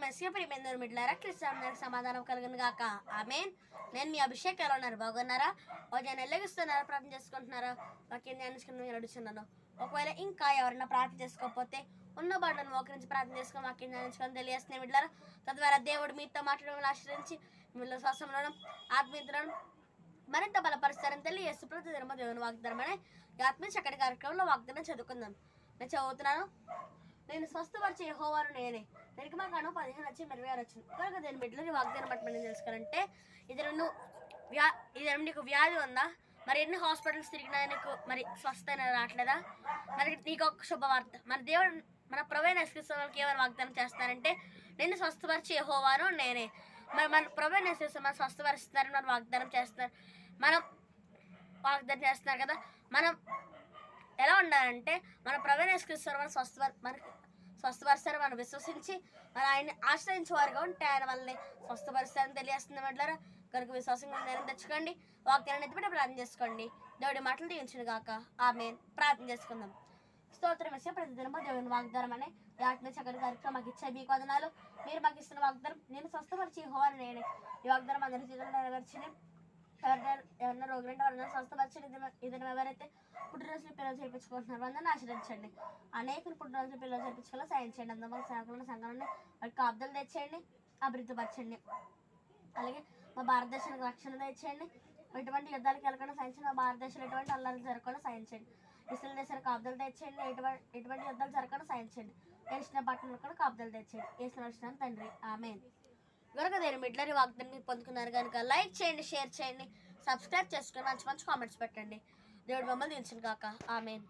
మెస్సియ ప్రియమైన మిడ్లారా క్రిస్టియన్ సమాధానం కలుగును గాక ఆమేన్. నేను మీ అభిషేక్ ఎలా ఉన్నారు? బాగున్నారా? నేను ఎల్లగిస్తున్నారా? ప్రార్థన చేసుకుంటున్నారా? వాక్యం ధ్యానించుకుని అడుగుతున్నాను. ఒకవేళ ఇంకా ఎవరైనా ప్రార్థన చేసుకోకపోతే ఉన్న బాటను మోకరించి ప్రార్థన చేసుకుని వాక్యం ధ్యానించుకొని తెలియజేస్తున్నాయి మిడ్లారా. తద్వారా దేవుడు మీతో మాట్లాడడం ఆశ్రయించి మీలో శ్వాసంలోను ఆత్మీయతలను మరింత బలపరుస్తారని తెలియజేస్తూ ప్రతి దినము దేవుని వాగ్దానం అనే ఆత్మీయ చక్కటి కార్యక్రమంలో వాగ్దానం చదువుకుందాం. నేను చదువుతున్నాను. నేను స్వస్థపరిచే యెహోవాను నేనే. నిర్గమకాండం 15:26 వచ్చింది. కనుక దేని బిడ్డలు వాగ్దానం బట్టి మనం తెలుసుకోవాలంటే ఇది నీకు వ్యాధి ఉందా? మరి ఎన్ని హాస్పిటల్స్ తిరిగినా నీకు మరి స్వస్థ రావట్లేదా? మరి నీకు ఒక శుభవార్త. మన దేవుడు మన ప్రవీణ యేసుక్రీస్తుకి ఏమైనా వాగ్దానం చేస్తారంటే నేను స్వస్థపరిచే యెహోవాను నేనే. మరి మన ప్రవీణ యేసుక్రీస్తు మనం స్వస్థపరుస్తున్నారని మనం వాగ్దానం చేస్తున్నారు. మనం వాగ్దానం చేస్తున్నారు కదా. మనం ఎలా ఉండాలంటే మన ప్రవీణ యేసుక్రీస్తు మనకి స్వస్థపరుస్తారు. మనం విశ్వసించి మరి ఆయన్ని ఆశ్రయించే వారుగా ఉంటే ఆయన వాళ్ళని స్వస్థపరుస్తారని తెలియజేస్తుంది అంటారా. కనుక విశ్వాసంగా నేను తెచ్చుకోండి. వాగ్దానాన్ని ఎత్తిపెట్టి ప్రార్థన చేసుకోండి. దేవుడి మాటలు దీవించును గాక ఆమేన్. ప్రార్థన చేసుకుందాం. స్తోత్రం వేసే ప్రతిదినము దేవుని వాగ్దానం అనే ఆత్మీయ చక్కటి కార్యక్రమం మాకు ఇచ్చే మీకు వందనాలు. మీరు మాకు ఇస్తున్న వాగ్దానం నేను స్వస్థపరిచి యెహోవాను నేనే. ఈ వాగ్దానం అందరి జీవితంలో నెరవేర్చింది. ఎవరైనా రోగులంటే ఎవరైనా స్వస్థపరిచండి. ఇది ఎవరైతే పుట్టినరోజులు పిల్లలు చేయించుకుంటున్నారు అందరిని ఆశ్రయించండి. అనేకులు పుట్టినరోజులు పిల్లలు చేయించుకోవాలి సాయం చేయండి. అందరూ సంఘాలను వాటికి కాపుదలు తెచ్చేయండి, అభివృద్ధిపరచండి. అలాగే మా భారతదేశానికి రక్షణ తెచ్చేయండి. ఎటువంటి యుద్ధాలకు వెళ్ళకుండా సాయం చేయండి. మా భారతదేశంలో ఎటువంటి అల్లర్లు జరగకుండా సాయం చేయండి. ఇస్రాయేల్ దేశానికి కాపుదలు తెచ్చేయండి. ఎటువంటి యుద్ధాలు జరగకుండా సాయం చేయండి. ఏసిన పట్టణంలో కూడా కాపుదలు తెచ్చేయండి. ఏసిన వచ్చిన తండ్రి ఆమేన్. కనుక నేను మిడ్లరీ వాగ్దాన్ని పొందుకున్నారు కనుక లైక్ చేయండి, షేర్ చేయండి, సబ్స్క్రైబ్ చేసుకొని మంచి మంచి కామెంట్స్ పెట్టండి. దేవుడు మమ్మల్ని దించును కాక ఆమేన్.